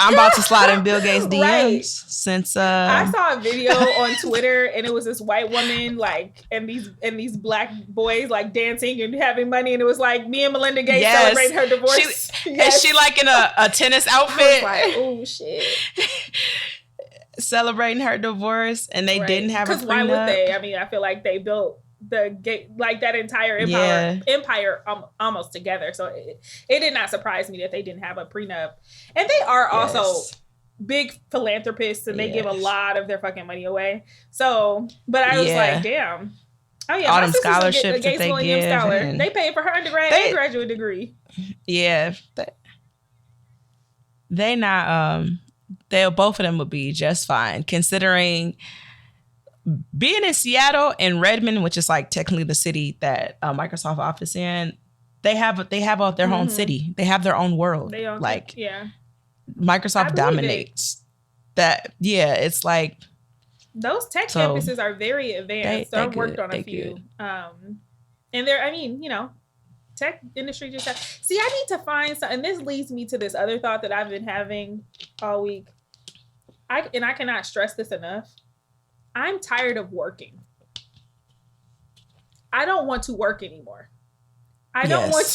I'm about to slide in Bill Gates DMs right. since I saw a video on Twitter and it was this white woman like and these black boys like dancing and having money and it was like me and Melinda Gates celebrating her divorce. Is she like in a tennis outfit? I was like, oh shit. Celebrating her divorce and they didn't have a prenup. Because why would they? I mean, I feel like they built that entire empire almost together. So it did not surprise me that they didn't have a prenup. And they are also big philanthropists and they give a lot of their fucking money away. So, but I was like, damn. Oh yeah, all them scholarships a Gates that they give. Scholar. They paid for her undergrad and graduate degree. Yeah. They not both of them would be just fine considering being in Seattle and Redmond, which is like technically the city that Microsoft office in. They have all their own city. They have their own world. They own Microsoft dominates that. Yeah, it's like those tech campuses are very advanced. I've worked on a few, and they're. I mean, tech industry just. See, I need to find something. And this leads me to this other thought that I've been having all week. I cannot stress this enough. I'm tired of working. I don't want to work anymore. I don't want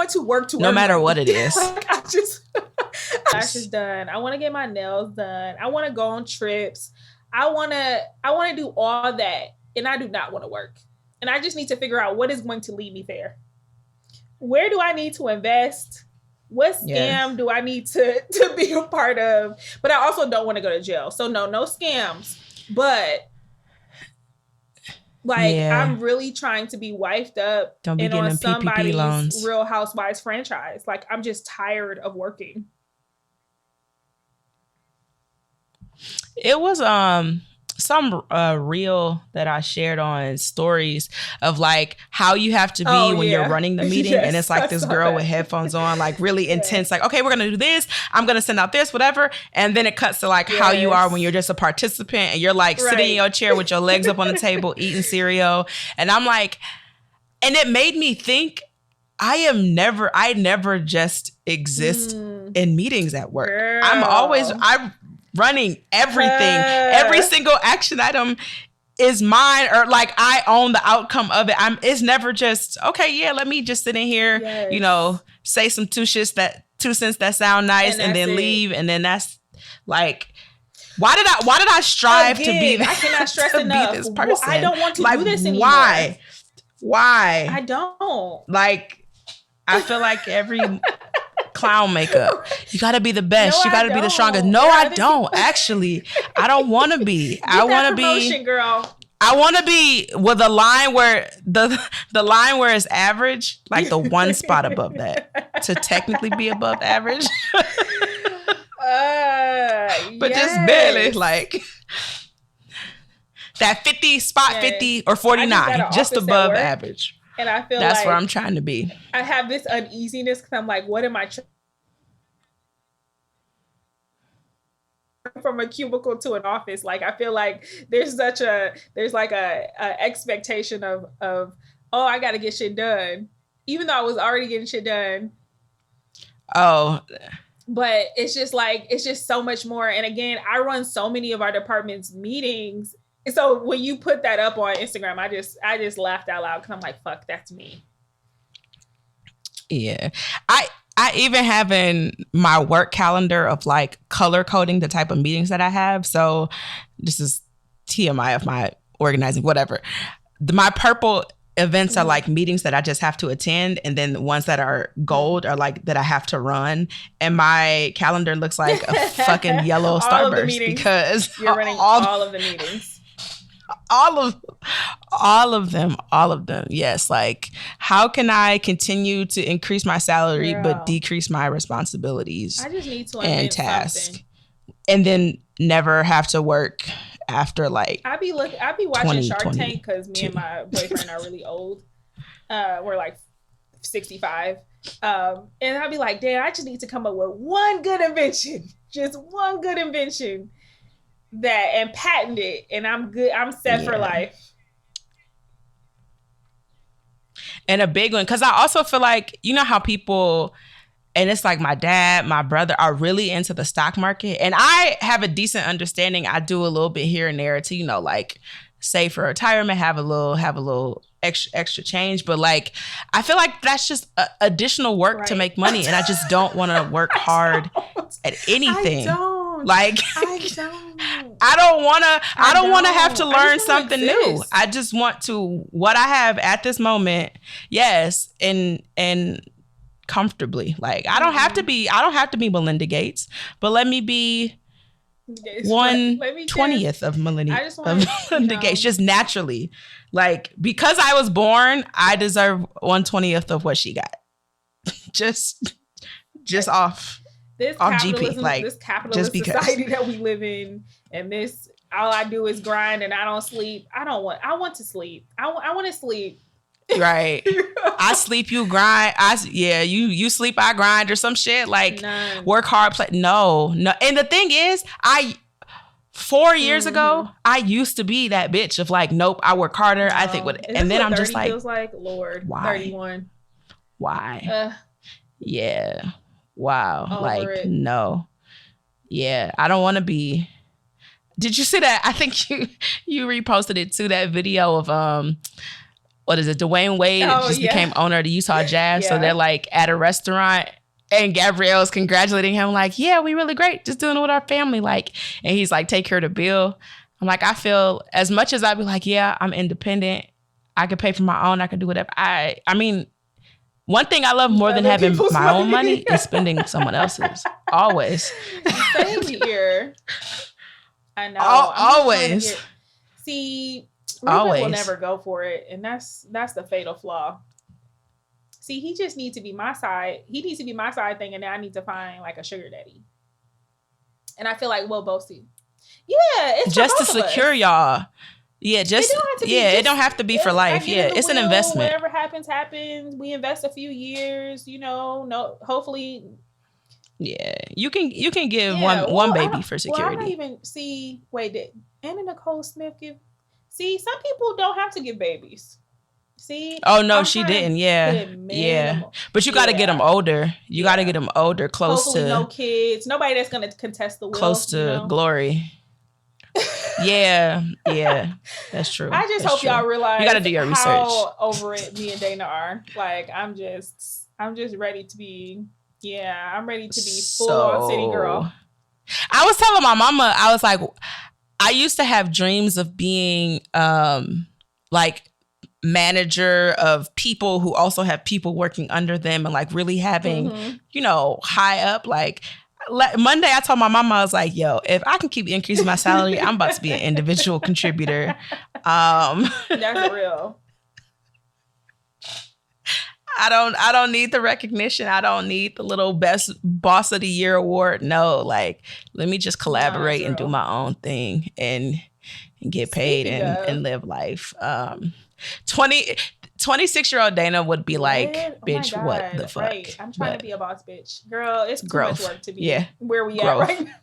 to work to no matter what it is. Like, lash is done. I want to get my nails done. I want to go on trips. I want to do all that, and I do not want to work. And I just need to figure out what is going to lead me there. Where do I need to invest? What scam do I need to be a part of? But I also don't want to go to jail. So no scams. But I'm really trying to be wifed up don't be and getting on somebody's loans. Real Housewives franchise. Like I'm just tired of working. It was some reel that I shared on stories of like how you have to be when you're running the meeting. And it's like this girl with headphones on, like really intense, like, okay, we're going to do this. I'm going to send out this, whatever. And then it cuts to like how you are when you're just a participant and you're like sitting in your chair with your legs up on the table, eating cereal. And I'm like, and it made me think I never just exist in meetings at work. Girl. I'm running everything. Every single action item is mine, or like I own the outcome of it. It's never just, okay, yeah, let me just sit in here, say some two cents that sound nice and then leave. And then that's like, why did I strive to be that? I cannot stress enough. This person? I don't want to do this anymore. Why? I don't. Like, I feel like every clown makeup. You got to be the best. You got to be the strongest. No, I don't. Actually, I don't want to be. I want to be, girl. I want to be with a line where the line where it's average, like the one spot above that, to technically be above average. But just barely, like that 50 spot, 50 or 49, just above average. And I feel that's where I'm trying to be. I have this uneasiness because I'm like, what am I from a cubicle to an office? Like, I feel like there's like a expectation of, oh, I got to get shit done. Even though I was already getting shit done. Oh. But it's just so much more. And again, I run so many of our department's meetings. So when you put that up on Instagram, I just laughed out loud because I'm like, fuck, that's me. Yeah. I even have in my work calendar of like color coding the type of meetings that I have. So this is TMI of my organizing, whatever. My purple events are like meetings that I just have to attend. And then the ones that are gold are like that I have to run. And my calendar looks like a fucking yellow starburst because you're running all of the meetings. All of them. Yes. Like, how can I continue to increase my salary but decrease my responsibilities? I just need to and tasks, and then never have to work after like. I be watching Shark Tank because me and my boyfriend are really old. We're like 65, and I'll be like, damn, I just need to come up with one good invention, just one good invention. And patent it, and I'm good. I'm set for life. And a big one, because I also feel like, you know how people And it's like my dad, my brother are really into the stock market. And I have a decent understanding. I do a little bit here and there to, like save for retirement, have a little extra change. But like, I feel like that's just additional work to make money. And I just don't want to work hard at anything. I don't want to have to learn something new. I just want to, what I have at this moment. Yes. And comfortably. Like I don't have to be Melinda Gates, but let me be 1/20th of Melinda Gates, just naturally. Like because I was born, I deserve 1/20th of what she got. just off GP. Like this capitalist society that we live in, and this all I do is grind and I don't sleep. I want to sleep. I want to sleep. Right. I sleep, you grind. You sleep, I grind or some shit. Like work hard, play. No. And the thing is, 4 years ago, I used to be that bitch of like, nope, I work harder. I think and then I'm just like, feels like, Lord, why? 31. Why? Yeah. Wow. Like, no. Yeah. I don't want to be. Did you see that? I think you reposted it too, that video of, what is it? Dwayne Wade became owner of the Utah Jazz. Yeah. So they're like at a restaurant and Gabrielle's congratulating him like, yeah, we really great. Just doing it with our family. Like, and he's like, take care of the bill. I'm like, I feel as much as I'd be like, yeah, I'm independent. I could pay for my own. I could do whatever. I mean, one thing I love more than having my own money is spending someone else's. Always. Same here. I know. Always. See, Ruben will never go for it, and that's the fatal flaw. See, he just needs to be my side. He needs to be my side thing, and then I need to find like a sugar daddy. And I feel like we'll both see. Yeah, it's just to secure y'all. Yeah, it don't have to be for life. Yeah, it's an investment. Whatever happens. We invest a few years. Hopefully. Yeah, you can give one baby for security. Well, I'm not even see. Wait, did Anna Nicole Smith give? See, some people don't have to give babies. See? Oh, no, she didn't. Yeah. Yeah. But you got to get them older. You got to get them older, close Hopefully no kids. Nobody that's going to contest the will. Close to glory. Yeah. That's true. I just hope y'all realize you got to do your research. How over it me and Dana are. Like, I'm just ready to be, I'm ready to be full on city girl. I was telling my mama, I was like, I used to have dreams of being like manager of people who also have people working under them and like really having, high up. Like Monday, I told my mama, I was like, yo, if I can keep increasing my salary, I'm about to be an individual contributor. That's real. I don't need the recognition. I don't need the little best boss of the year award. No, like let me just collaborate and do my own thing and get paid and live life. 26-year-old Dana would be like, bitch, what the fuck? Right. I'm trying to be a boss bitch. Girl, it's too much work to be where we at right now.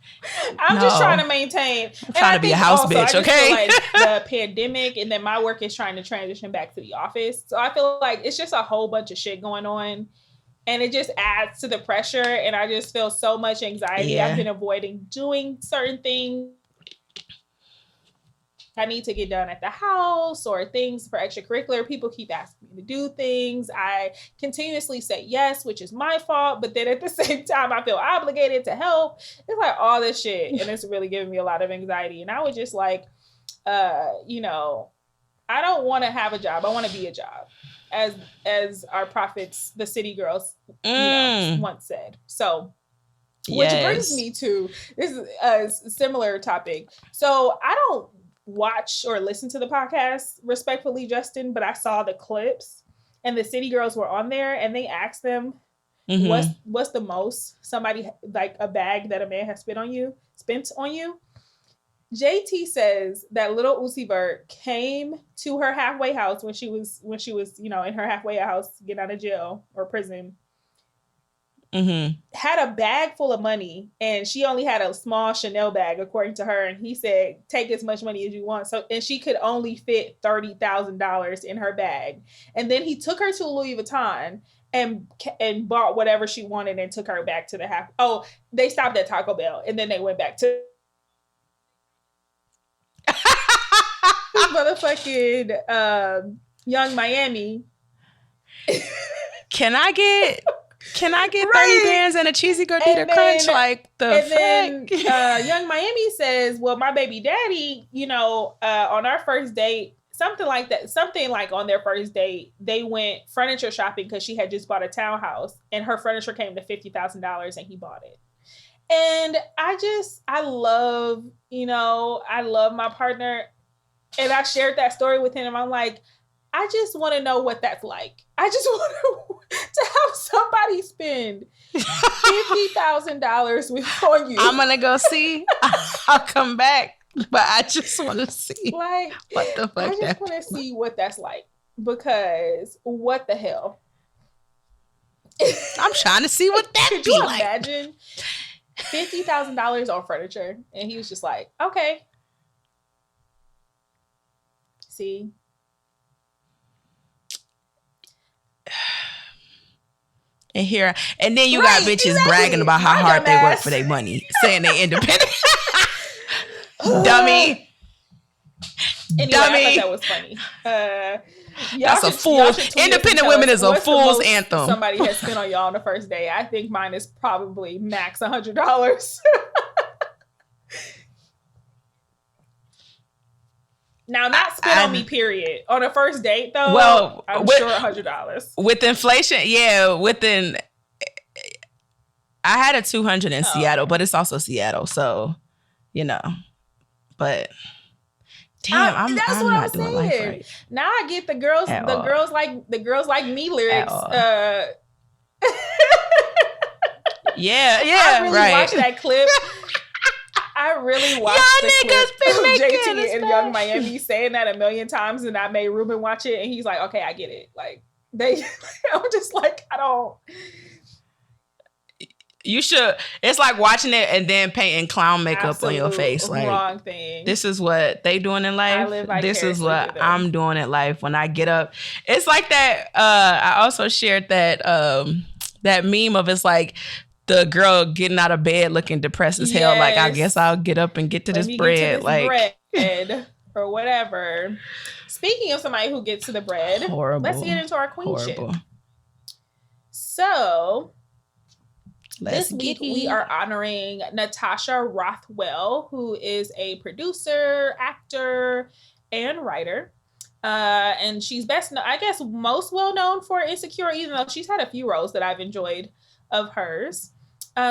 I'm just trying to maintain. I'm trying to be a house bitch, okay? I just feel like the pandemic and then my work is trying to transition back to the office. So I feel like it's just a whole bunch of shit going on. And it just adds to the pressure. And I just feel so much anxiety. Yeah. I've been avoiding doing certain things I need to get done at the house or things for extracurricular. People keep asking me to do things. I continuously say yes, which is my fault. But then at the same time, I feel obligated to help. It's like all this shit. And it's really giving me a lot of anxiety. And I was just like, I don't want to have a job. I want to be a job. As our prophets, the city girls, once said. So, which brings me to this is a similar topic. So I don't watch or listen to the podcast, respectfully, Justin, but I saw the clips and the city girls were on there and they asked them, what's the most somebody like a bag that a man has spent on you? JT says that Little Uzi Vert came to her halfway house when she was in her halfway house getting out of jail or prison. Had a bag full of money and she only had a small Chanel bag according to her, and he said take as much money as you want, and she could only fit $30,000 in her bag. And then he took her to Louis Vuitton and bought whatever she wanted and took her back to the house. Oh, they stopped at Taco Bell and then they went back to motherfucking Young Miami. Can I get 30 bands and a cheesy gordita crunch? Like the fuck? Then, Young Miami says, well, my baby daddy, on our first date, something like on their first date, they went furniture shopping because she had just bought a townhouse and her furniture came to $50,000 and he bought it. And I love my partner. And I shared that story with him. I'm like, I just want to know what that's like. I just want to have somebody spend $50,000 on you. I'm going to go see. I'll come back. But I just want to see what the fuck. I just want to see what that's like. Because what the hell? I'm trying to see what that Could be you like. Imagine $50,000 on furniture? And he was just like, okay. See? And then you got bitches bragging about how hard they work for their money, saying they independent. Dummy. Anyway, I thought that was funny. That's a fool. Independent women is a fool's anthem. Somebody has spent on y'all on the first day. I think mine is probably max $100. Now, not spent on me, period. On a first date, though, well, I'm sure $100. With inflation, I had a 200 in Seattle, but it's also Seattle, so, but damn, I'm not doing life right. Now I get the girls like me lyrics. Yeah, I really right. watched that clip. I really watched the clip of JT and Young Miami saying that a million times, and I made Ruben watch it, and he's like, "Okay, I get it." Like I'm just like, I don't. You should. It's like watching it and then painting clown makeup on your face. Like, wrong thing. This is what they doing in life. This is what I'm doing in life when I get up. It's like that. I also shared that that meme of it's like the girl getting out of bed looking depressed as hell. Like, I guess I'll get up and get to this bread. Bread or whatever. Speaking of somebody who gets to the bread, horrible. Let's get into our queenship. Horrible. So this week we are honoring Natasha Rothwell, who is a producer, actor, and writer. And she's most well known for Insecure, even though she's had a few roles that I've enjoyed of hers.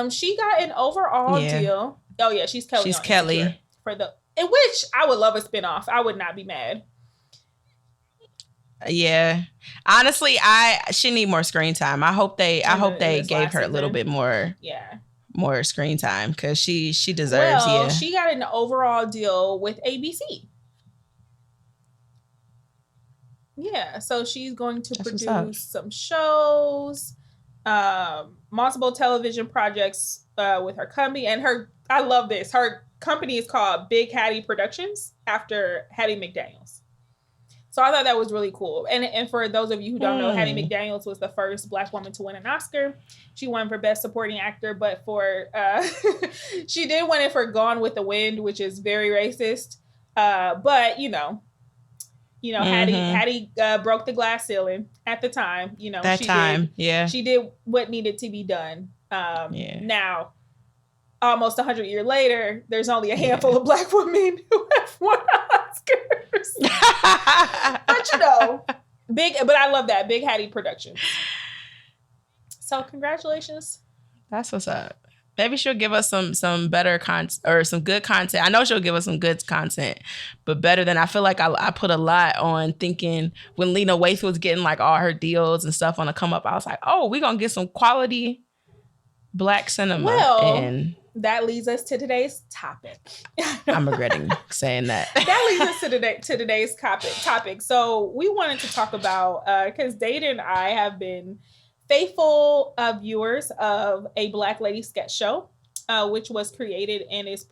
She got an overall deal. Oh yeah, she's Kelly. She's Kelly in which I would love a spinoff. I would not be mad. Yeah, honestly, she need more screen time. I hope they gave her a little bit more. Yeah, more screen time because she deserves. Well, she got an overall deal with ABC. Yeah, so she's going to produce some shows, multiple television projects with her company, and I love this. Her company is called Big Hattie Productions after Hattie McDaniels. So I thought that was really cool. And for those of you who don't know, Hattie McDaniels was the first Black woman to win an Oscar. She won for Best Supporting Actor, but she did win it for Gone with the Wind, which is very racist. But Hattie broke the glass ceiling at the time. She did what needed to be done. Now, almost 100 years later, there's only a handful of Black women who have won Oscars. But but I love that Big Hattie Productions. So congratulations. That's what's up. Maybe she'll give us some better content or some good content. I know she'll give us some good content, but better than I feel like I put a lot on thinking when Lena Waithe was getting like all her deals and stuff on the come up. I was like, oh, we're gonna get some quality Black cinema. Well, that leads us to today's topic. I'm regretting saying that. That leads us to today's topic. So we wanted to talk about because Data and I have been faithful viewers of a Black Lady sketch show, which was created and is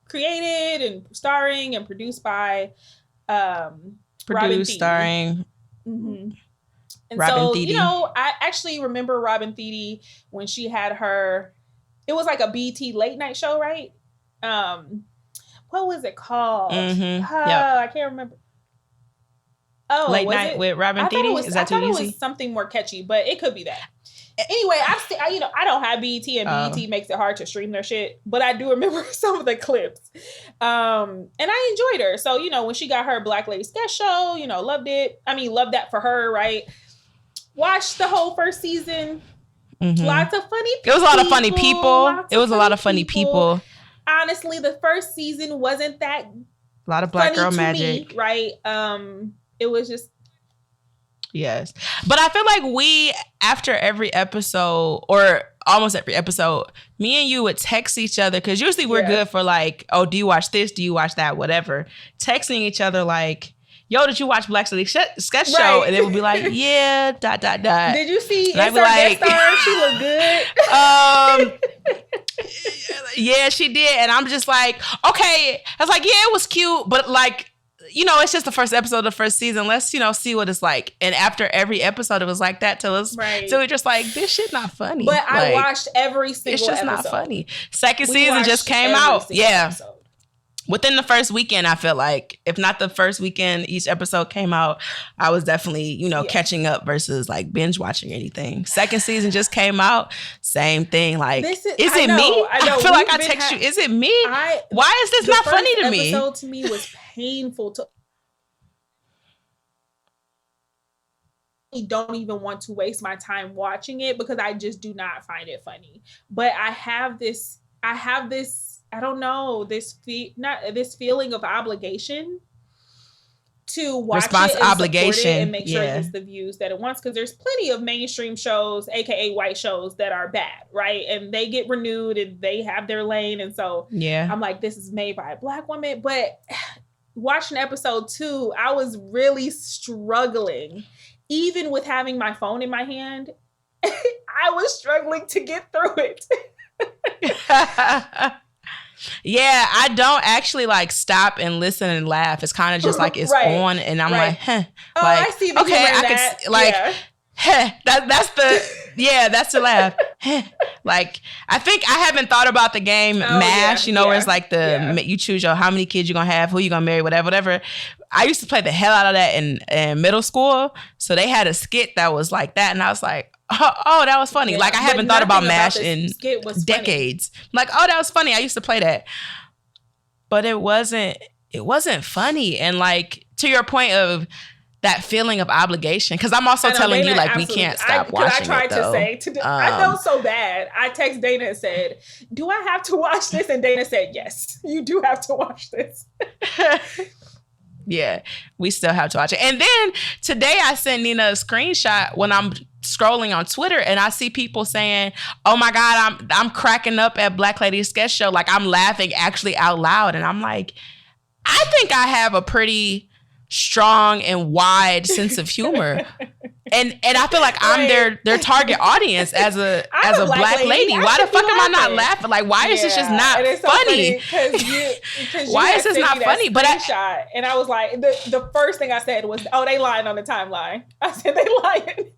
created and starring and produced by Robin Thede. Starring And so, you know, I actually remember Robin Thede when she had her, it was like a BET late night show, right? What was it called? I can't remember. Oh, Late Night with Robin Thede? Is that too easy? I thought it was something more catchy, but it could be that. Anyway, I don't have BET, and BET makes it hard to stream their shit, but I do remember some of the clips. And I enjoyed her. So, you know, when she got her Black Lady Sketch Show, you know, loved it. I mean, loved that for her, right? Watched the whole first season. Mm-hmm. Lots of funny people. It was a lot of funny people. It was a lot of funny people. Honestly, the first season wasn't that a lot of black girl magic. Me, right? It was just... Yes. But I feel like we, after every episode, or almost every episode, me and you would text each other, because usually we're good for like, oh, do you watch this? Do you watch that? Whatever. Texting each other like, yo, did you watch Black Lady Sketch Show? And it would be like, yeah, ... Did you see Insert Guest Star? She looked good. Yeah, she did. And I'm just like, okay. I was like, yeah, it was cute, but like, you know, it's just the first episode of the first season. Let's, you know, see what it's like. And after every episode, it was like that till us. Right. So we're just like, this shit not funny. But like, I watched every single episode. It's just not funny. Second season just came out. Yeah. Episode. Within the first weekend, I feel like, if not the first weekend each episode came out, I was definitely, you know, catching up versus like binge watching anything. Second season just came out, same thing. Like, is it me? I feel like I text you, is it me? Why is this not funny to me? The first episode to me was painful to... I don't even want to waste my time watching it because I just do not find it funny. But I have this, I don't know, this feeling of obligation to watch it and support it and make sure it gets the views that it wants. Because there's plenty of mainstream shows, aka white shows, that are bad, right? And they get renewed and they have their lane. And so I'm like, this is made by a Black woman. But watching episode 2, I was really struggling. Even with having my phone in my hand, I was struggling to get through it. Yeah, I don't actually like stop and listen and laugh. It's kind of just like it's on, and I'm like, huh. Oh, like, I see. Okay, I can like, huh. That's the laugh. Like, I think I haven't thought about the game MASH. You know, where it's like you choose how many kids you're gonna have, who you're gonna marry, whatever. I used to play the hell out of that in middle school. So they had a skit that was like that, and I was like, oh, that was funny. Like, I haven't thought about MASH in decades. Like, oh, that was funny. I used to play that. But it wasn't funny. And like, to your point of that feeling of obligation, because I'm also telling you, like, we can't stop watching it, I tried to say, I felt so bad. I texted Dana and said, do I have to watch this? And Dana said, yes, you do have to watch this. Yeah, we still have to watch it. And then today I sent Nina a screenshot when I'm scrolling on Twitter, and I see people saying, oh my God, I'm cracking up at Black Lady Sketch Show. Like, I'm laughing actually out loud. And I'm like, I think I have a pretty strong and wide sense of humor. And I feel like I'm their target audience as a black lady. Why the fuck am I not laughing? Like, why is this just not funny? Why is this not funny? But and I was like, the first thing I said was, oh, they lying on the timeline. I said, they lying.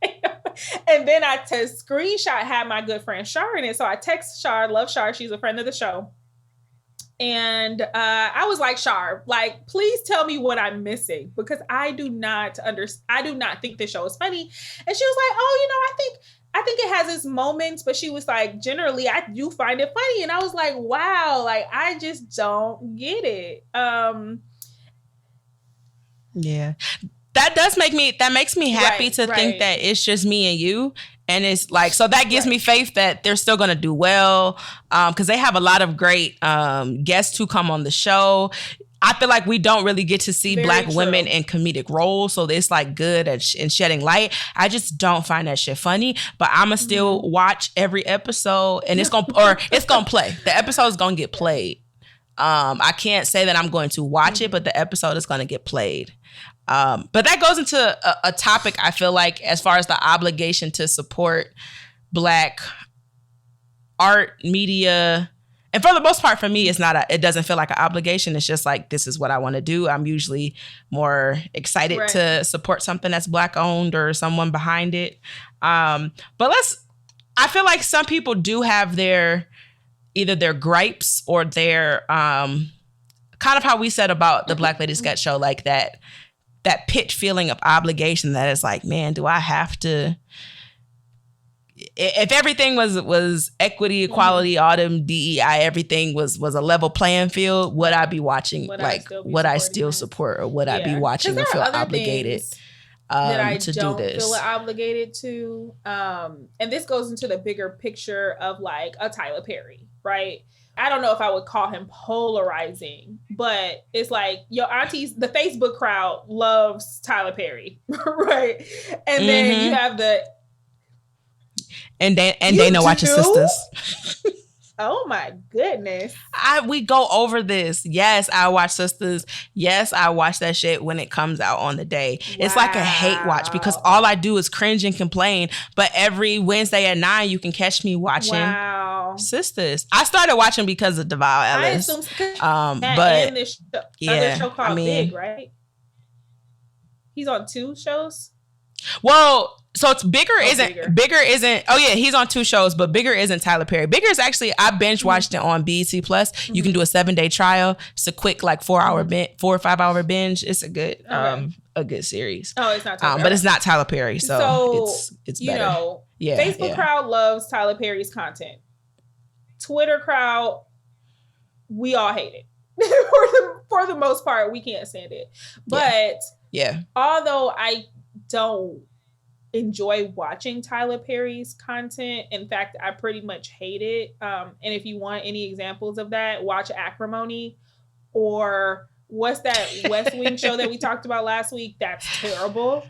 And then I screenshot had my good friend Shar in it. So I text Shar, love Shar. She's a friend of the show. And I was like, Shar, like, please tell me what I'm missing, because I do not think this show is funny. And she was like, oh, you know, I think it has its moments, but she was like, generally, I do find it funny. And I was like, wow, like, I just don't get it. Yeah. That makes me happy to think that it's just me and you. And it's like, so that gives me faith that they're still going to do well, because they have a lot of great guests who come on the show. I feel like we don't really get to see Black women in comedic roles, so it's like good at in shedding light. I just don't find that shit funny, but I'ma still watch every episode, and it's gonna play. The episode is gonna get played. I can't say that I'm going to watch it, but the episode is gonna get played. But that goes into a topic, I feel like, as far as the obligation to support Black art, media, And for the most part, for me, it doesn't feel like an obligation. It's just like, this is what I want to do. I'm usually more excited to support something that's Black owned or someone behind it. But I feel like some people do have either their gripes or their, kind of how we said about the Black Lady Sketch Show, like that pit feeling of obligation that is like, man, do I have to, if everything was equity, equality, all them DEI, everything was a level playing field, would I be watching? Would I still support, or would I be watching and feel obligated that I to don't do this? feel obligated to? And this goes into the bigger picture of like a Tyler Perry, right? I don't know if I would call him polarizing, but it's like your aunties, the Facebook crowd loves Tyler Perry, right? And then you have the And Dana watches Sisters. Oh my goodness. We go over this. Yes, I watch Sisters. Yes, I watch that shit when it comes out on the day. Wow. It's like a hate watch because all I do is cringe and complain. But every Wednesday at 9, you can catch me watching Sisters. I started watching because of Devale Ellis. But this other show called Big, right? He's on 2 shows? Well, so it's Bigger isn't. Oh yeah, he's on 2 shows, but Bigger isn't Tyler Perry. Bigger is actually, I binge watched it on BET Plus. You can do a 7-day trial. It's a quick like 4 or 5 hour binge. It's a good series. Oh, it's not Tyler Perry. But it's not Tyler Perry, so it's better. You know, Facebook crowd loves Tyler Perry's content. Twitter crowd, we all hate it. For the most part, we can't stand it. But although I don't enjoy watching Tyler Perry's content, in fact, I pretty much hate it. And if you want any examples of that, watch Acrimony, or what's that West Wing show that we talked about last week? That's terrible.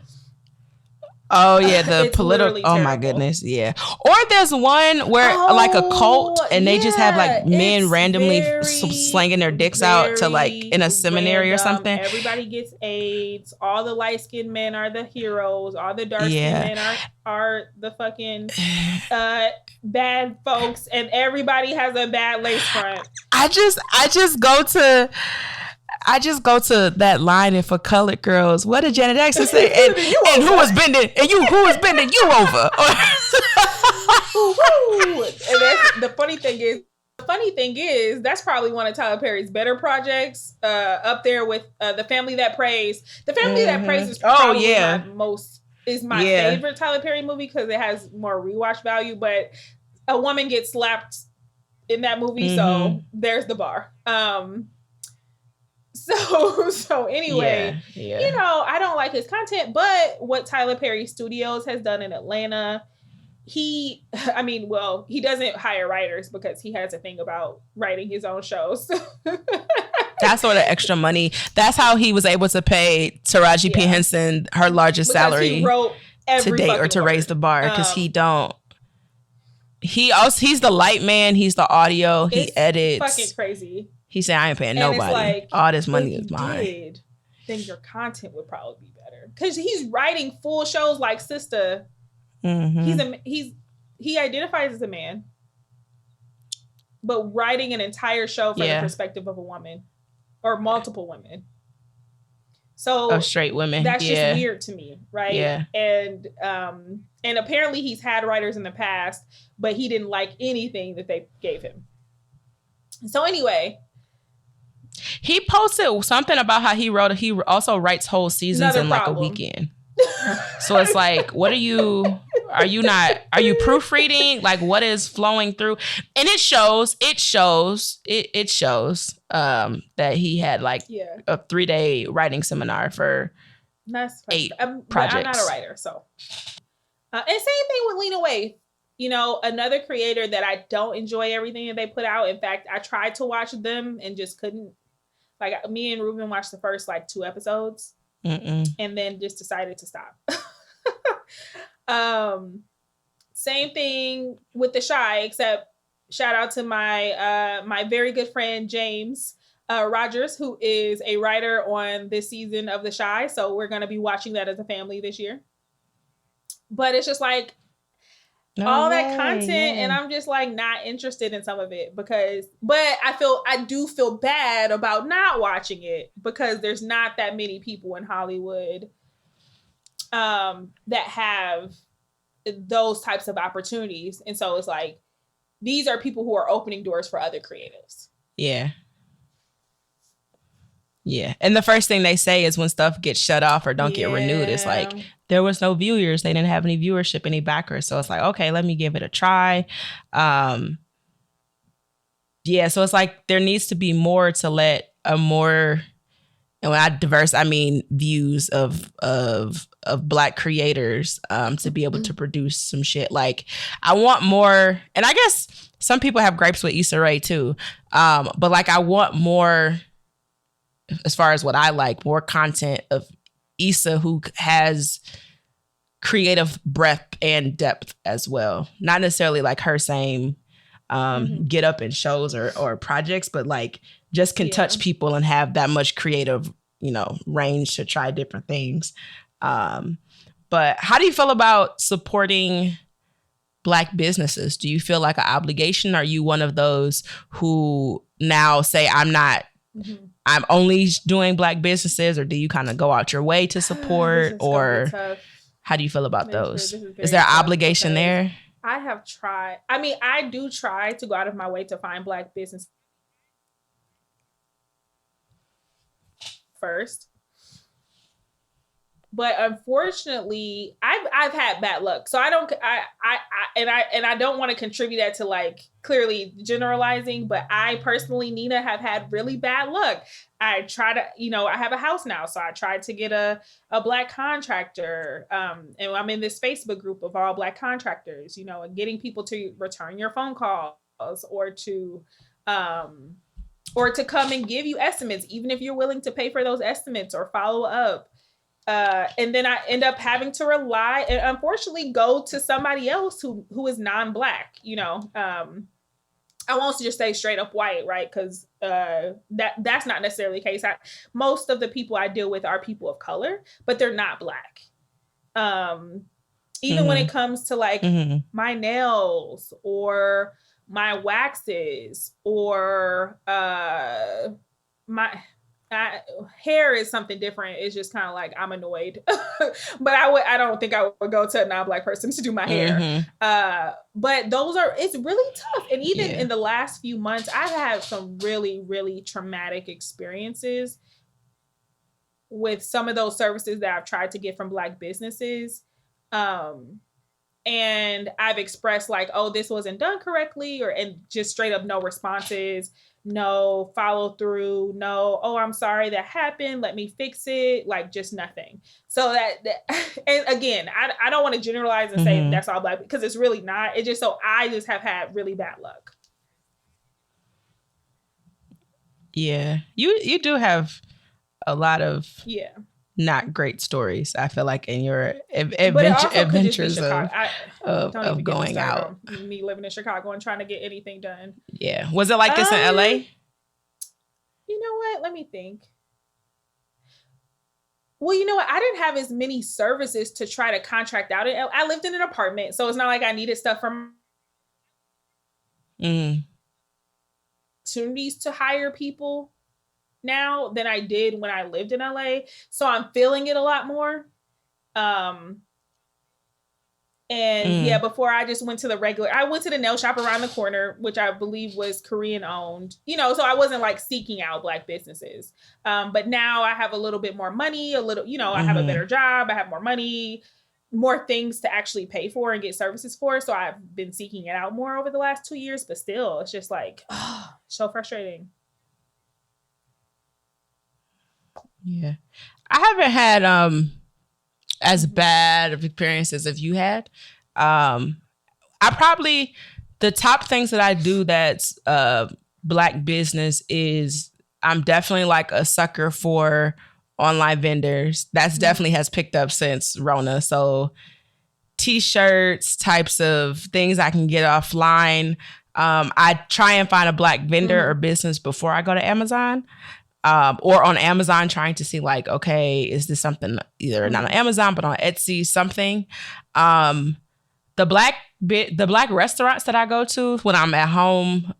Oh yeah, the political. Oh my goodness, yeah. Or there's one where like a cult, and they just have like men randomly slanging their dicks out to like in a seminary or something. Everybody gets AIDS. All the light skinned men are the heroes. All the dark skinned men are the fucking bad folks, and everybody has a bad lace front. I just go to that line in For Colored Girls. What did Janet Jackson say? And who was bending? And who was bending you over? And that's, the funny thing is, that's probably one of Tyler Perry's better projects. Up there with The Family That Prays. The Family That Prays is probably my favorite Tyler Perry movie because it has more rewatch value. But a woman gets slapped in that movie, so there's the bar. So anyway, you know, I don't like his content, but what Tyler Perry Studios has done in Atlanta, he doesn't hire writers because he has a thing about writing his own shows. That's sort of extra money. That's how he was able to pay Taraji P. Henson her largest salary to date or to raise the bar, because he's the light man, he's the audio, he edits. Fucking crazy. He said, I ain't paying nobody. Like, all this money is mine. Then your content would probably be better. Because he's writing full shows like Sister. He identifies as a man, but writing an entire show from the perspective of a woman or multiple women. So straight women. That's just weird to me, right? Yeah. And apparently he's had writers in the past, but he didn't like anything that they gave him. So anyway, he posted something about how he also writes whole seasons in like a weekend. So it's like, are you proofreading? Like, what is flowing through? And it shows that he had like a 3-day writing seminar for 8 projects. I'm not a writer, so. And same thing with Lena Waithe. You know, another creator that I don't enjoy everything that they put out. In fact, I tried to watch them and just couldn't. Like, me and Ruben watched the first like 2 episodes and then just decided to stop. Same thing with The Chi, except shout out to my very good friend James Rogers, who is a writer on this season of The Chi. So we're going to be watching that as a family this year. But it's just like, all that content, and I'm just like not interested in some of it but I do feel bad about not watching it because there's not that many people in Hollywood that have those types of opportunities. And so it's like, these are people who are opening doors for other creatives. Yeah. Yeah. And the first thing they say is when stuff gets shut off or don't get renewed, it's like, there was no viewers. They didn't have any viewership, any backers. So it's like, okay, let me give it a try. Yeah. So it's like, there needs to be more to let a more, and when I diverse, I mean views of Black creators to be able to produce some shit. Like, I want more, and I guess some people have gripes with Issa Rae too. But like, I want more, as far as what I like, more content of Issa who has creative breadth and depth as well. Not necessarily like her same get up in shows or projects, but like just can touch people and have that much creative, range to try different things. But how do you feel about supporting Black businesses? Do you feel like an obligation? Are you one of those who now say, I'm only doing Black businesses, or do you kind of go out your way to support, or how do you feel about those? Is there an obligation there? I have tried. I mean, I do try to go out of my way to find Black business first. But unfortunately, I've had bad luck. So I don't want to contribute that to like clearly generalizing, but I personally, Nina, have had really bad luck. I try to, I have a house now. So I tried to get a Black contractor. And I'm in this Facebook group of all Black contractors, and getting people to return your phone calls or to come and give you estimates, even if you're willing to pay for those estimates or follow up. And then I end up having to rely and unfortunately go to somebody else who is non-Black, I won't just say straight up white, right? Because that's not necessarily the case. Most of the people I deal with are people of color, but they're not Black. Even when it comes to like my nails or my waxes or my hair is something different. It's just kind of like, I'm annoyed, but I don't think I would go to a non-Black person to do my hair. But it's really tough. And even in the last few months, I've had some really, really traumatic experiences with some of those services that I've tried to get from Black businesses. And I've expressed like, oh, this wasn't done correctly, and just straight up no responses. No follow through, no, oh, I'm sorry that happened, let me fix it, like just nothing. So that and again, I don't want to generalize and say that's all Black, because it's really not. It's just I just have had really bad luck. Yeah, you do have a lot of not great stories, I feel like, in your adventures of going out. Me living in Chicago and trying to get anything done. Yeah. Was it like this in LA? You know what? Let me think. Well, you know what? I didn't have as many services to try to contract out. I lived in an apartment, so it's not like I needed stuff from opportunities to hire people now than I did when I lived in LA. So I'm feeling it a lot more. Before I just went to I went to the nail shop around the corner, which I believe was Korean owned, so I wasn't like seeking out Black businesses. But now I have a little bit more money, I have a better job, I have more money, more things to actually pay for and get services for. So I've been seeking it out more over the last 2 years, but still it's just like, so frustrating. Yeah. I haven't had as bad of experiences as you had. The top things that I do that's Black business is I'm definitely like a sucker for online vendors. That's definitely has picked up since Rona. So t-shirts, types of things I can get offline. I try and find a Black vendor or business before I go to Amazon. Or on Amazon, trying to see like, okay, is this something either not on Amazon, but on Etsy, something. the black restaurants that I go to when I'm at home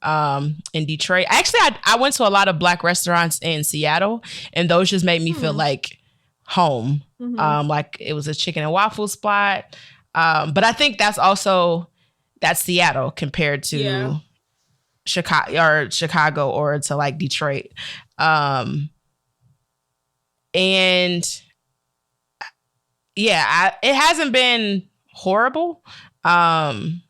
in Detroit. Actually, I went to a lot of black restaurants in Seattle, and those just made me feel like home. Like it was a chicken and waffle spot. But I think that's Seattle compared to Chicago or to like Detroit. And yeah, it hasn't been horrible. And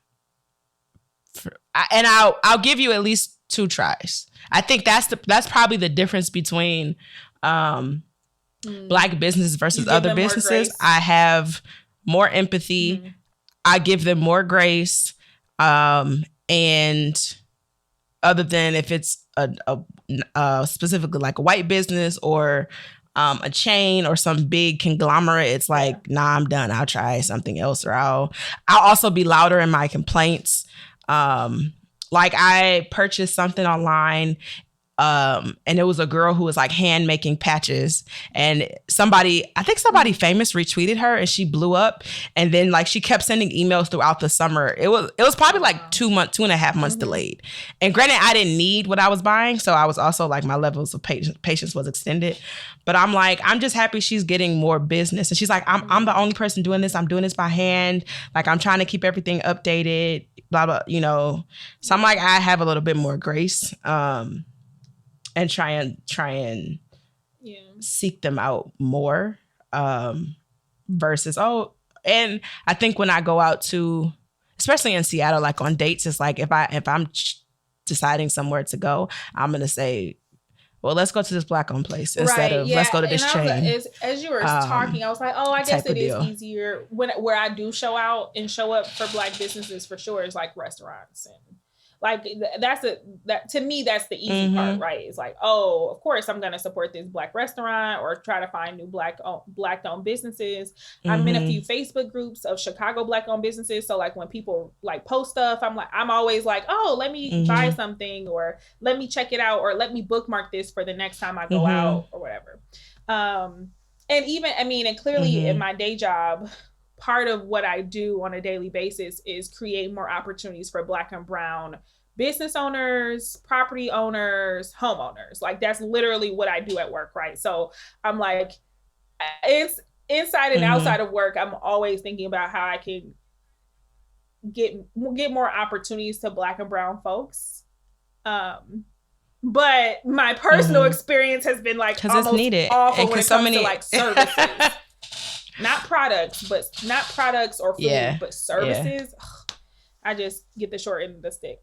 I'll give you at least 2 tries. I think that's probably the difference between black businesses versus other businesses. I have more empathy. I give them more grace. And other than if it's a specifically like a white business or a chain or some big conglomerate, it's like, nah, I'm done. I'll try something else, or I'll also be louder in my complaints. Like I purchased something online, and it was a girl who was like hand making patches, and I think somebody famous retweeted her, and she blew up. And then like she kept sending emails throughout the summer. It was probably like 2.5 months delayed. And granted, I didn't need what I was buying, so I was also like my levels of patience was extended. But I'm like, I'm just happy she's getting more business. And she's like, I'm the only person doing this. I'm doing this by hand. Like I'm trying to keep everything updated. Blah blah. So I'm like, I have a little bit more grace. And try and seek them out more versus and I think when I go out to, especially in Seattle, like on dates, it's like if I'm deciding somewhere to go, I'm gonna say, well, let's go to this black-owned place instead of let's go to this chain. As you were talking, I was like, I guess it is easier where I do show out and show up for black businesses for sure is like restaurants and. Like to me, that's the easy part, right? It's like, of course I'm going to support this black restaurant or try to find new black owned businesses. I'm in a few Facebook groups of Chicago black owned businesses. So like when people like post stuff, I'm always like, let me buy something or let me check it out or let me bookmark this for the next time I go out or whatever. And even, and clearly in my day job, part of what I do on a daily basis is create more opportunities for Black and Brown business owners, property owners, homeowners. Like that's literally what I do at work, right? So I'm like, it's inside and outside of work. I'm always thinking about how I can get more opportunities to Black and Brown folks. But my personal experience has been like almost needed. Awful when it comes to like services. Not products or food, but services. Yeah. I just get the short end of the stick.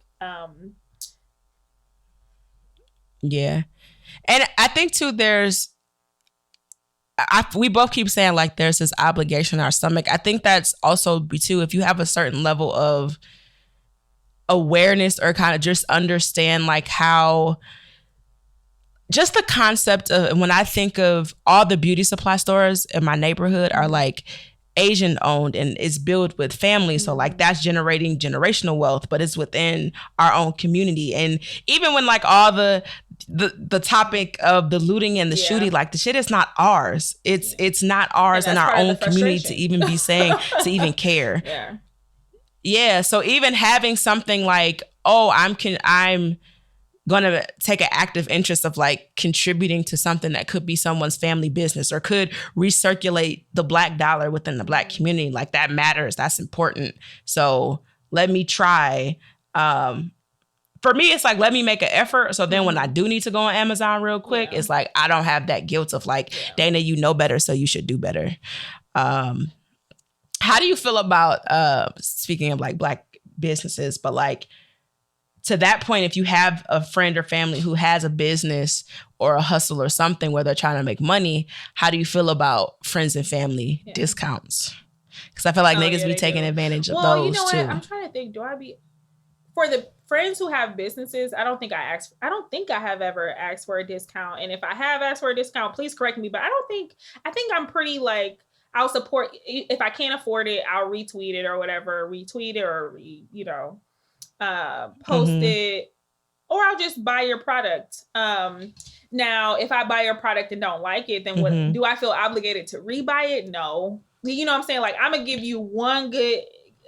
Yeah. And I think too, we both keep saying like there's this obligation in our stomach. I think that's also too, if you have a certain level of awareness or kind of just understand like how just the concept of when I think of all the beauty supply stores in my neighborhood are like Asian owned and it's built with families. So like that's generating generational wealth, but it's within our own community. And even when like all the topic of the looting and the shooting, like the shit is not ours. It's not ours in our own community to even be saying, to even care. Yeah. So even having something like, I'm going to take an active interest of like contributing to something that could be someone's family business or could recirculate the Black dollar within the Black community. Like that matters. That's important. So let me try. For me, it's like, let me make an effort. So then when I do need to go on Amazon real quick, it's like, I don't have that guilt of like, Dana, you know better, so you should do better. How do you feel about, speaking of like Black businesses, but like, to that point, if you have a friend or family who has a business or a hustle or something where they're trying to make money, how do you feel about friends and family discounts? Because I feel like niggas be taking advantage of those too. What? I'm trying to think. For the friends who have businesses, I don't think I have ever asked for a discount. And if I have asked for a discount, please correct me. But I think I'm pretty like, I'll support, if I can't afford it, I'll retweet it or whatever, post it, or I'll just buy your product. Now, if I buy your product and don't like it, then what do I feel obligated to rebuy it? No. You know what I'm saying? Like, I'm gonna give you one good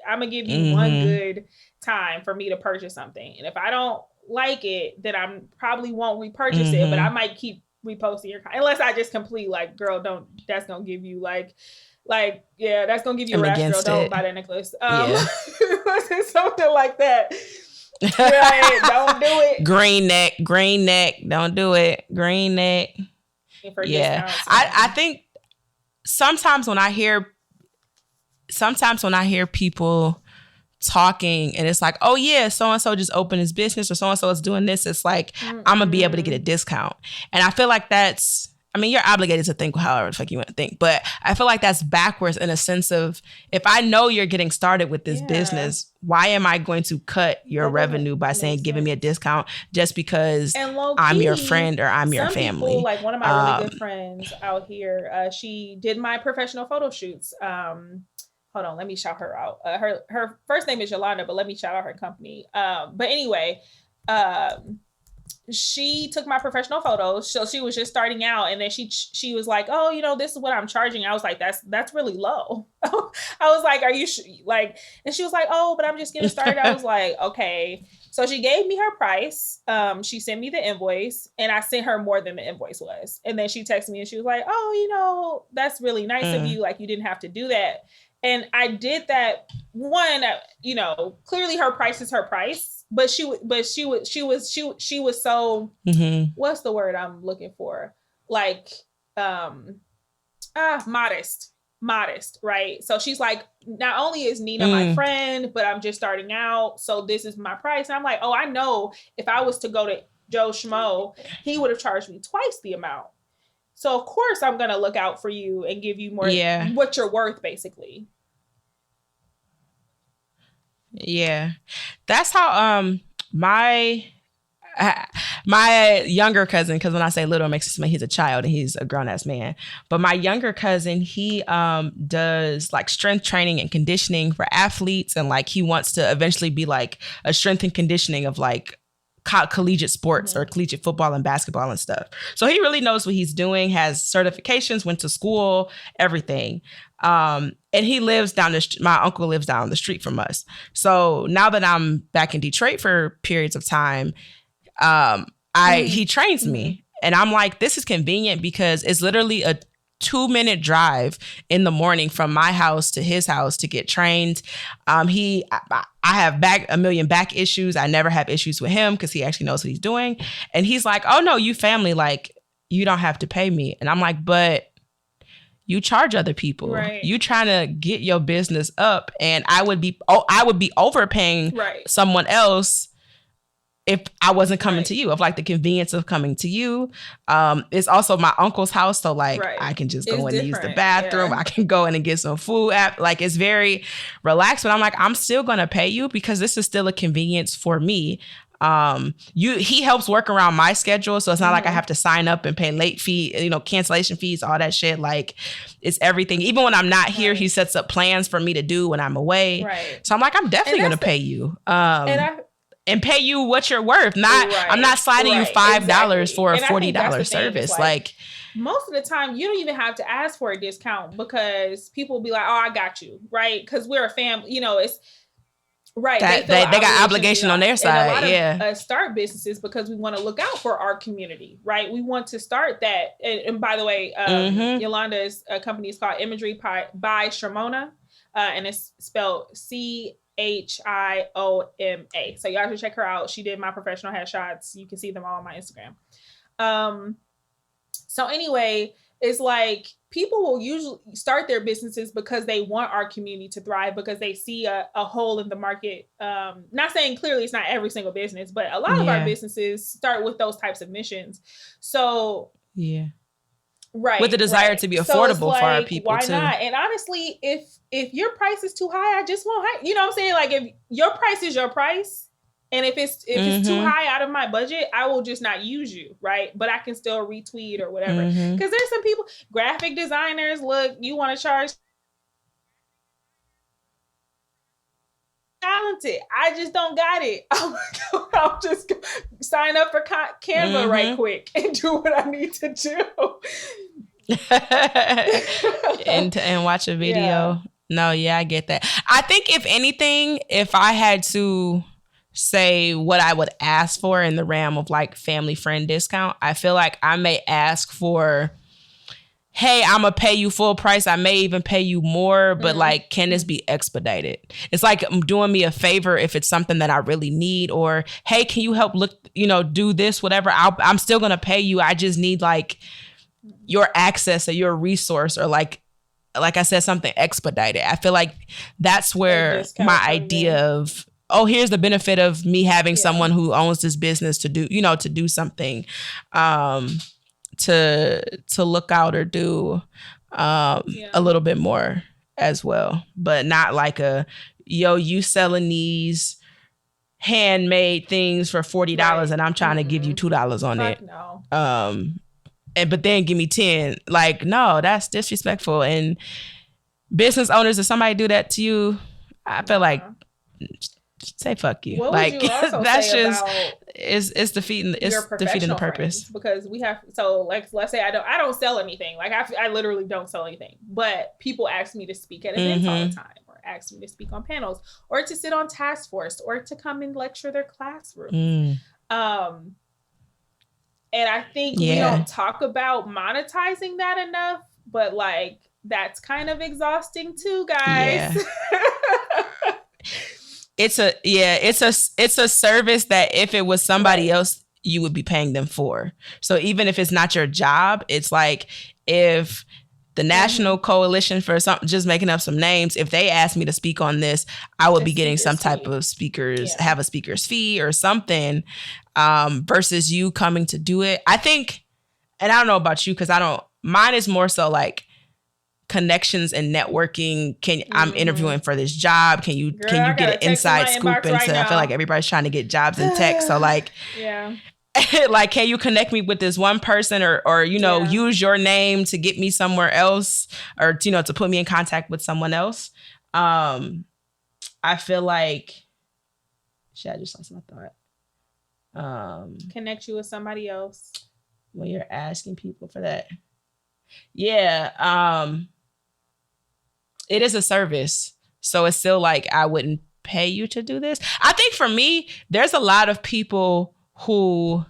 I'm gonna give you one good time for me to purchase something. And if I don't like it, then I probably won't repurchase it, but I might keep reposting your unless I just complete like, girl, don't, that's gonna give you like yeah, that's gonna give you a rash, girl, don't buy that necklace. Something like that. Right, don't do it. Green neck, don't do it. Green neck. Yeah, I think sometimes when I hear people talking and it's like, oh yeah, so-and-so just opened his business or so-and-so is doing this, it's like, I'm gonna be able to get a discount. And I feel like that's, I mean, you're obligated to think however the fuck you want to think, but I feel like that's backwards in a sense of, if I know you're getting started with this business, why am I going to cut your revenue by saying, giving me a discount just because I'm your friend or I'm your family? People, like one of my really good friends out here, she did my professional photo shoots. Hold on, let me shout her out. Her first name is Yolanda, but let me shout out her company. But anyway, she took my professional photos. So she was just starting out, and then she was like, "Oh, you know, this is what I'm charging." I was like, "That's really low." I was like, "Are you like?" And she was like, "Oh, but I'm just getting started." I was like, "Okay." So she gave me her price. She sent me the invoice, and I sent her more than the invoice was. And then she texted me, and she was like, "Oh, you know, that's really nice of you. Like, you didn't have to do that." And I did that. One, you know, clearly her price is her price, but she was so, what's the word I'm looking for? Like, modest, right? So she's like, not only is Nina my friend, but I'm just starting out. So this is my price. And I'm like, oh, I know if I was to go to Joe Schmo, he would have charged me twice the amount. So of course I'm going to look out for you and give you more what you're worth, basically. Yeah. That's how my younger cousin, because when I say little, it makes it seem like he's a child and he's a grown-ass man. But my younger cousin, he does like strength training and conditioning for athletes, and like he wants to eventually be like a strength and conditioning of like collegiate sports or collegiate football and basketball and stuff. So he really knows what he's doing, has certifications, went to school, everything. And he lives my uncle lives down the street from us. So now that I'm back in Detroit for periods of time, he trains me, and I'm like, this is convenient because it's literally a 2-minute drive in the morning from my house to his house to get trained. I have a million back issues. I never have issues with him because he actually knows what he's doing. And he's like, oh no, you family, like you don't have to pay me. And I'm like, but you charge other people. Right. You trying to get your business up, and I would be overpaying someone else if I wasn't coming to you, of like the convenience of coming to you. It's also my uncle's house. So like I can just go in and use the bathroom. I can go in and get some food. Like it's very relaxed, but I'm like, I'm still going to pay you because this is still a convenience for me. He helps work around my schedule. So it's not like I have to sign up and pay late fee, cancellation fees, all that shit. Like it's everything. Even when I'm not here, he sets up plans for me to do when I'm away. Right. So I'm like, I'm definitely going to pay you. And pay you what you're worth. I'm not sliding you $5 for a $40 service. Like most of the time, you don't even have to ask for a discount because people will be like, "Oh, I got you," right? Because we're a family. It's right. They got obligation on their side. And a lot of start businesses because we want to look out for our community, right? We want to start that. And by the way, Yolanda's company is called Imagery by Shimona, and it's spelled Chioma. So y'all should check her out. She did my professional headshots. You can see them all on my Instagram. So anyway, it's like people will usually start their businesses because they want our community to thrive, because they see a hole in the market. Not saying clearly it's not every single business, but a lot of our businesses start with those types of missions. So with the desire to be affordable for our people. Why not? And honestly, if your price is too high, I just won't. You know what I'm saying? Like if your price is your price, and if it's too high out of my budget, I will just not use you, right? But I can still retweet or whatever. Because there's some people, graphic designers, look, you want to charge talented. I just don't got it. I'll just sign up for Canva right quick and do what I need to do. and watch a video. No, yeah, I get that. I think if anything, if I had to say what I would ask for in the realm of like family friend discount, I feel like I may ask for, hey, I'm gonna pay you full price. I may even pay you more, but like, can this be expedited? It's like doing me a favor if it's something that I really need, or hey, can you help do this, whatever. I'm still gonna pay you. I just need like your access or your resource, or like I said, something expedited. I feel like that's where my idea of, oh, here's the benefit of me having someone who owns this business to do something, to look out or do a little bit more as well, but not like you selling these handmade things for $40 and I'm trying to give you $2 on it. No. But then give me 10. Like, no, that's disrespectful. And business owners, if somebody do that to you, I feel like say fuck you. What like would you also that's say just about it's defeating the purpose. Because we have, so like, let's say I don't sell anything. Like I literally don't sell anything, but people ask me to speak at events all the time, or ask me to speak on panels, or to sit on task force, or to come and lecture their classroom. And I think we don't talk about monetizing that enough, but like, that's kind of exhausting too, guys. Yeah. It's a service that if it was somebody else, you would be paying them for. So even if it's not your job, it's like if the National Coalition for something, just making up some names, if they asked me to speak on this, I would be getting some type of have a speaker's fee or something, versus you coming to do it. I think, and I don't know about you, because mine is more so like connections and networking. I'm interviewing for this job. Can you get an inside scoop into, I feel like everybody's trying to get jobs in tech. So like, like, can you connect me with this one person, or use your name to get me somewhere else, or to put me in contact with someone else? I feel like, shit, I just lost my thought. Connect you with somebody else when you're asking people for that. Yeah. It is a service. So it's still like, I wouldn't pay you to do this. I think for me, there's a lot of people who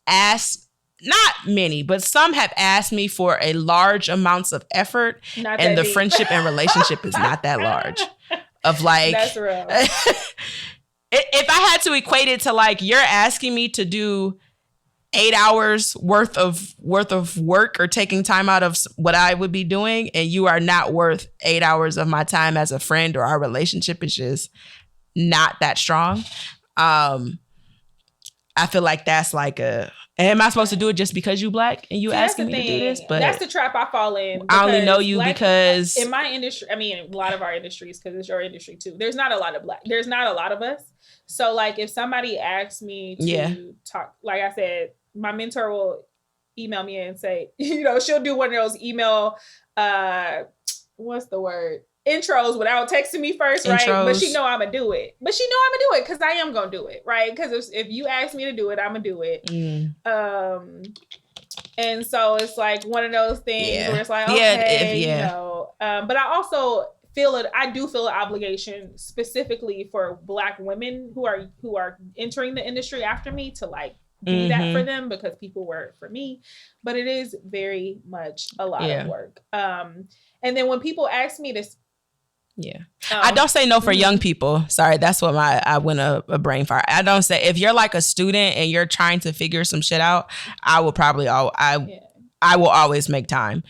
ask, not many, but some have asked me for a large amounts of effort, and the friendship and relationship is not that large. Of like, that's real. If I had to equate it to like, you're asking me to do 8 hours worth of work, or taking time out of what I would be doing, and you are not worth 8 hours of my time as a friend, or our relationship is just not that strong. I feel like that's like am I supposed to do it just because you Black and you asking me to do this? But that's the trap I fall in. I only know you because in my industry, I mean, a lot of our industries, because it's your industry too, there's not a lot of us. So like, if somebody asks me to talk, like I said, my mentor will email me and say, she'll do one of those email, what's the word? Intros without texting me first, right? But she know I'm gonna do it. Because I am gonna do it, right? Because if you ask me to do it, I'm gonna do it. And so it's like one of those things where it's like, okay, but I also I do feel an obligation specifically for Black women who are entering the industry after me to like do that for them, because people work for me, but it is very much a lot of work. And then when people ask me this, I don't say no for young people. Sorry, that's what I went a brain fire. I don't say, if you're like a student and you're trying to figure some shit out, I will probably I will always make time.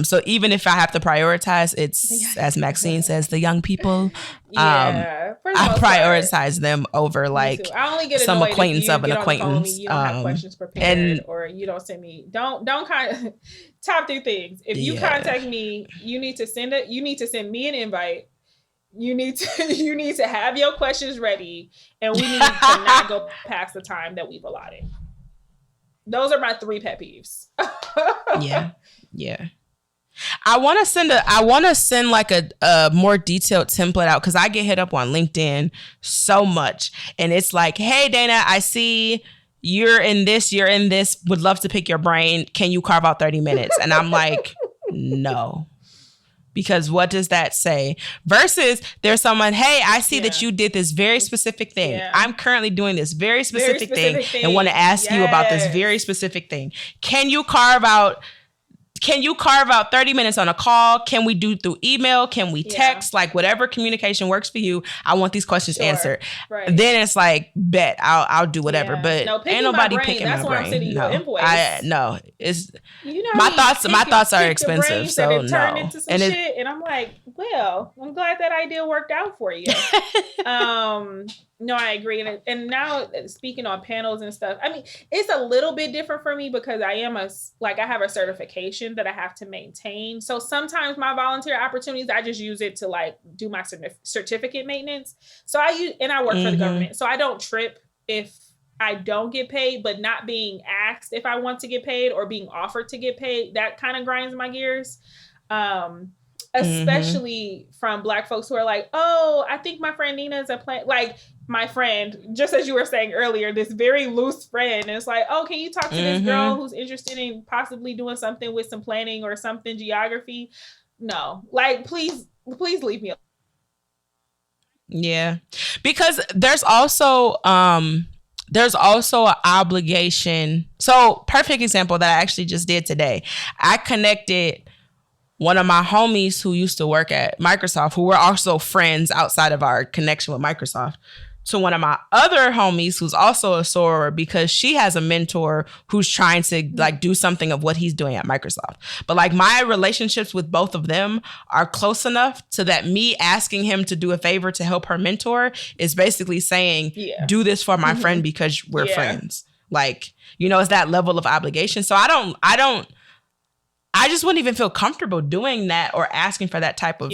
So even if I have to prioritize, it's, as Maxine says, the young people. I prioritize them over like I only get some acquaintance of an acquaintance. You don't have questions prepared, or you don't send me. Don't kind of top 3 things. If you contact me, you need to send me an invite. You need to have your questions ready, and we need to not go past the time that we've allotted. Those are my 3 pet peeves. Yeah. I want to send like a more detailed template out, because I get hit up on LinkedIn so much, and it's like, hey Dana, I see you're in this, would love to pick your brain. Can you carve out 30 minutes? And I'm like, no. Because what does that say? Versus there's someone, hey, I see that you did this very specific thing. Yeah. I'm currently doing this very specific thing and want to ask you about this very specific thing. Can you carve out 30 minutes on a call? Can we do through email? Can we text? Like whatever communication works for you. I want these questions answered. Right. Then it's like, bet I'll do whatever. But ain't nobody picking my brain. I'm sending no, no, it's my thoughts are expensive. So no, into some shit, and I'm like, well, I'm glad that idea worked out for you. No, I agree. And now speaking on panels and stuff, I mean, it's a little bit different for me because I have a certification that I have to maintain. So sometimes my volunteer opportunities, I just use it to like do my certificate maintenance. So I work for the government. So I don't trip if I don't get paid, but not being asked if I want to get paid or being offered to get paid, that kind of grinds my gears. Especially from Black folks who are like, oh, I think my friend Nina is like my friend, just as you were saying earlier, this very loose friend. And it's like, oh, can you talk to this girl who's interested in possibly doing something with some planning or something, geography? No, like, please leave me alone. Yeah, because there's also an obligation. So perfect example that I actually just did today. I connected one of my homies who used to work at Microsoft, who were also friends outside of our connection with Microsoft, to one of my other homies who's also a soror because she has a mentor who's trying to like do something of what he's doing at Microsoft. But like my relationships with both of them are close enough to that me asking him to do a favor to help her mentor is basically saying, do this for my friend because we're friends. Like, it's that level of obligation. So I just wouldn't even feel comfortable doing that or asking for that type of,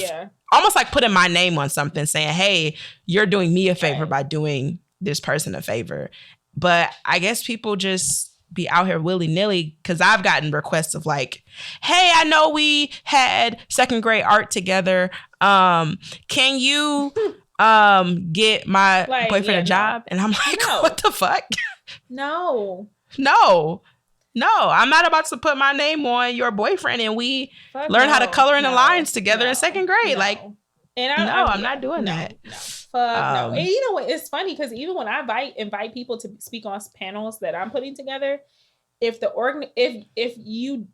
almost like putting my name on something saying, hey, you're doing me a favor by doing this person a favor. But I guess people just be out here willy-nilly because I've gotten requests of like, hey, I know we had second grade art together. Can you get my boyfriend a job? And I'm like, what the fuck? No, I'm not about to put my name on your boyfriend and we learn how to color in the lines together in second grade. I'm not doing that. No. And you know what? It's funny because even when I invite people to speak on panels that I'm putting together, if you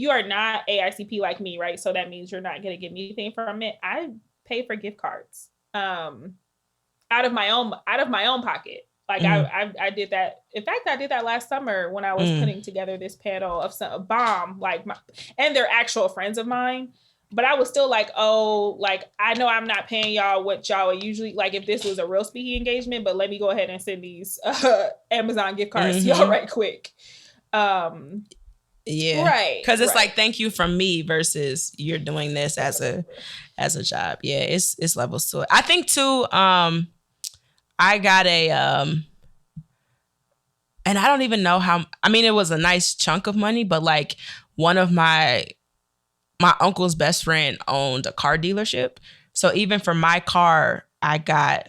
are not AICP like me, right? So that means you're not going to get anything from it. I pay for gift cards out of my own pocket. Like I did that. In fact, I did that last summer when I was putting together this panel of some bomb, and they're actual friends of mine. But I was still like, oh, like I know I'm not paying y'all what y'all would usually like if this was a real speaking engagement. But let me go ahead and send these Amazon gift cards to y'all right quick. Yeah, right. Because it's like thank you from me versus you're doing this as a job. Yeah, it's levels to it. I think too. I got and I don't even know how, I mean, it was a nice chunk of money, but like one of my uncle's best friend owned a car dealership. So even for my car, I got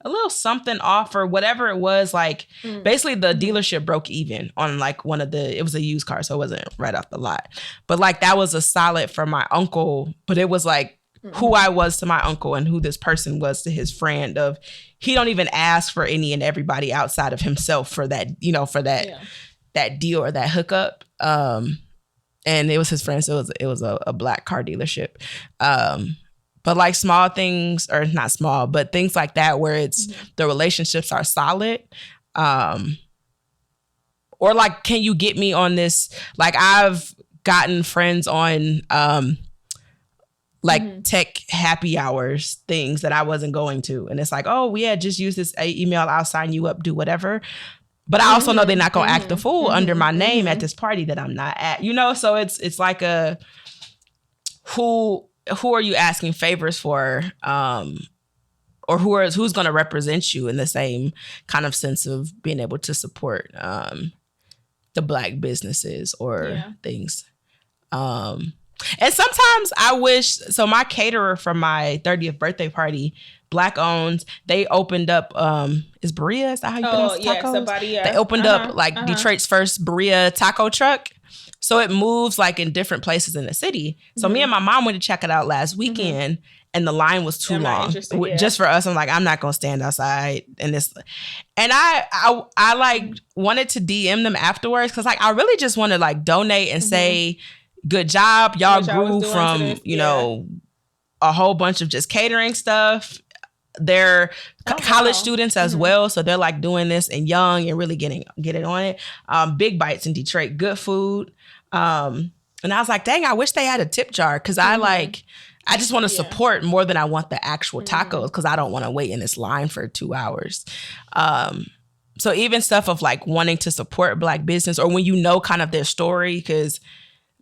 a little something off or whatever it was. Like basically the dealership broke even on like it was a used car. So it wasn't right off the lot, but like that was a solid for my uncle, but it was like, who I was to my uncle and who this person was to his friend of he don't even ask for any and everybody outside of himself for that, that deal or that hookup. And it was his friend. So it was a black car dealership. But like small things or not small, but things like that, where it's the relationships are solid. Or like, can you get me on this? Like I've gotten friends on, tech happy hours things that I wasn't going to. And it's like, oh, yeah, just use this email. I'll sign you up, do whatever. But I also know they're not going to act a fool under my name at this party that I'm not at, So it's like who are you asking favors for? Or who's going to represent you in the same kind of sense of being able to support the Black businesses or things. And sometimes I wish, so my caterer for my 30th birthday party, Black owned, they opened up, is Berea? Is that how you pronounce tacos? Yeah, somebody, yeah. They opened up like Detroit's first Berea taco truck. So it moves like in different places in the city. So me and my mom went to check it out last weekend and the line was too long. Just for us, I'm like, I'm not going to stand outside in this. And I like wanted to DM them afterwards because like I really just want to like donate and say, good job. Y'all grew from, you know, a whole bunch of just catering stuff. They're college students as well. So they're like doing this and young and really getting on it. Big Bites in Detroit, good food. And I was like, dang, I wish they had a tip jar because I just want to support more than I want the actual tacos because I don't want to wait in this line for 2 hours. So even stuff of like wanting to support Black business or when you know kind of their story because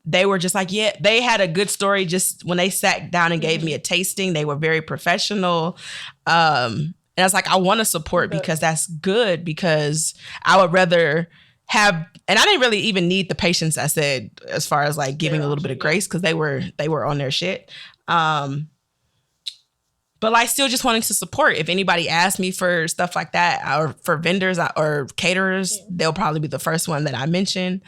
they were just like, yeah, they had a good story just when they sat down and gave me a tasting. They were very professional. And I was like, I want to support because that's good because I would rather have, and I didn't really even need the patience I said as far as like giving a little bit of grace because they were on their shit. But like still just wanting to support. If anybody asks me for stuff like that or for vendors or caterers, they'll probably be the first one that I mention.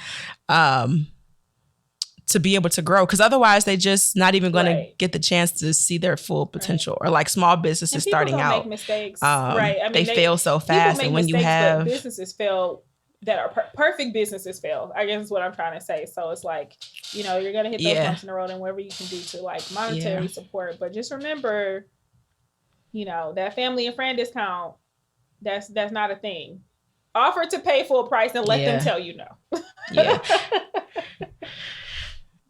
To be able to grow because otherwise they just not even going to get the chance to see their full potential or like small businesses starting out make mistakes. I mean, they fail so fast and when you have businesses fail that are perfect businesses fail, I guess is what I'm trying to say. So it's like, you know, you're going to hit those bumps in the road and whatever you can do to like monetary support, but just remember, you know, that family and friend discount, that's not a thing. Offer to pay full price and let them tell you no.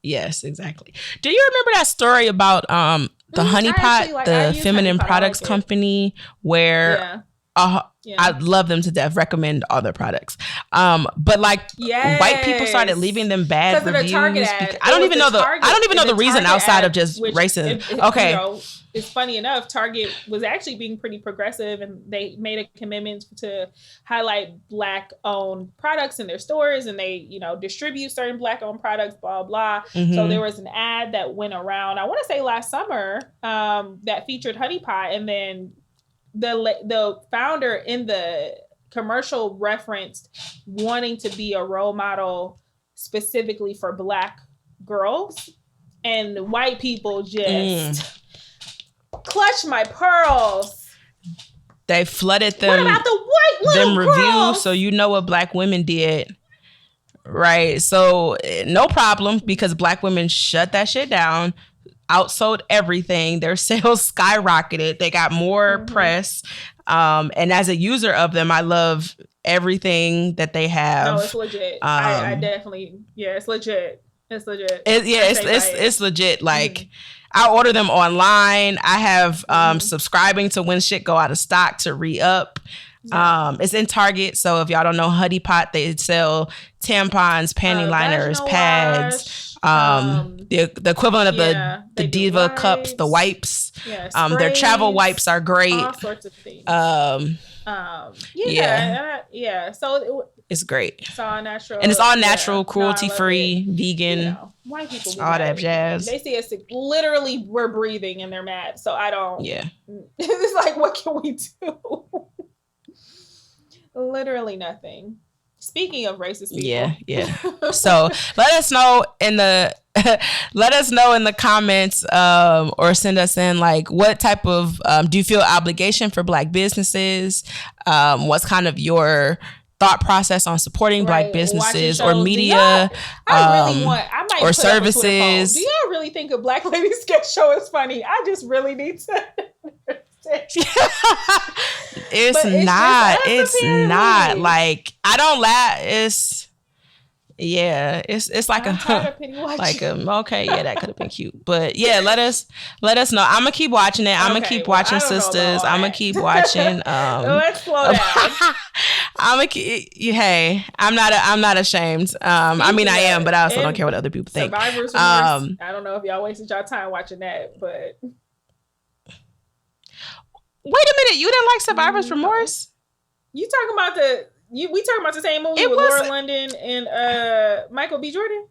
Yes, exactly. Do you remember that story about the Honey Pot, the feminine products company, where I love them to death, recommend all their products. But like white people started leaving them bad reviews. I don't even know the reason outside of just racism. Okay. You know, it's funny enough, Target was actually being pretty progressive and they made a commitment to highlight Black owned products in their stores and they, you know, distribute certain Black owned products, blah, blah. So there was an ad that went around, I want to say last summer, that featured Honey Pot, and then the founder in the commercial referenced wanting to be a role model specifically for Black girls, and white people just clutch my pearls. They flooded them. What about the white little them girls? Reviews, so you know what Black women did, right? So no problem because Black women shut that shit down. Outsold everything. Their sales skyrocketed. They got more press. And as a user of them, I love everything that they have. No, it's legit. I definitely, it's legit. It's legit. It's legit. Like I order them online. I have subscribing to when shit go out of stock to re-up. It's in Target. So if y'all don't know Honey Pot, they sell tampons, panty liners, pads. The equivalent of the Diva cups, the wipes. Sprays, their travel wipes are great. All sorts of things. So it's great. It's all natural, and it's all natural, cruelty free, vegan. You know, white people, all that jazz. They see us literally, we're breathing and they're mad. So I don't. Yeah. It's like, what can we do? Literally nothing. Speaking of racist people. Yeah. So let us know in the comments or send us in like what type of do you feel obligation for Black businesses? What's kind of your thought process on supporting Black businesses or media or services? Do y'all really think a Black lady sketch show is funny? I just really need to It's not like I don't laugh. It's like okay, that could have been cute, but let us know. I'm gonna keep watching it. I'm gonna keep watching Sisters. I'm gonna keep watching. Let's slow down. I'm not ashamed. I mean, I am, but I also don't care what other people think. Survivor's Remorse. I don't know if y'all wasted y'all time watching that, but. Wait a minute, you didn't like Survivor's Remorse? You talking about we talking about the same movie with Laura London and Michael B. Jordan?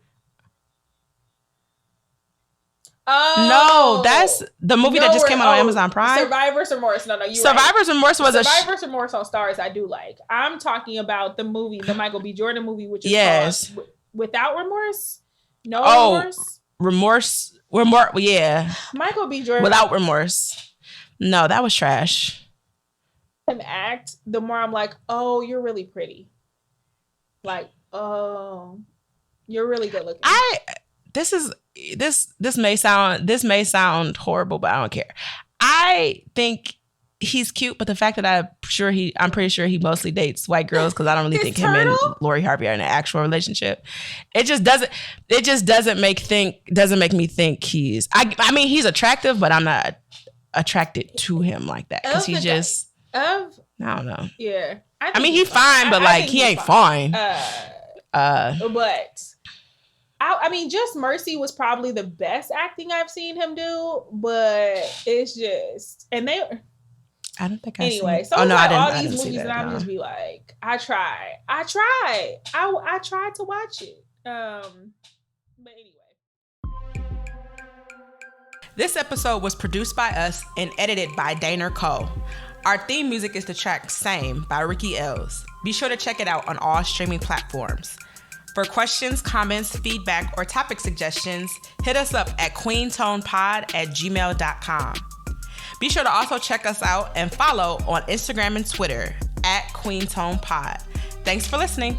Oh no, that's the movie that just came out on Amazon Prime. Survivor's Remorse. No, you. Survivor's Remorse was Survivor's Remorse on Stars. I do like. I'm talking about the movie, the Michael B. Jordan movie, which is called Without Remorse. No remorse. Remorse. Yeah. Michael B. Jordan. Without Remorse. No, that was trash. An act. The more I'm like, oh, you're really pretty. Like, oh, you're really good looking. This may sound horrible, but I don't care. I think he's cute, but the fact that I'm pretty sure he mostly dates white girls, because I don't really think him and Lori Harvey are in an actual relationship. It just doesn't make me think he's. I mean, he's attractive, but I'm not attracted to him like that, because he's just. I don't know. Yeah, I mean, he's fine, but like he ain't fine. But. I mean, Just Mercy was probably the best acting I've seen him do, but it's just, and they. I don't think I. Anyway, so like all these movies, and I'm just be like, I tried to watch it. But anyway, this episode was produced by us and edited by Daner Cole. Our theme music is the track "Same" by Ricky Ells. Be sure to check it out on all streaming platforms. For questions, comments, feedback, or topic suggestions, hit us up at queentonepod@gmail.com. Be sure to also check us out and follow on Instagram and Twitter @queentonepod. Thanks for listening.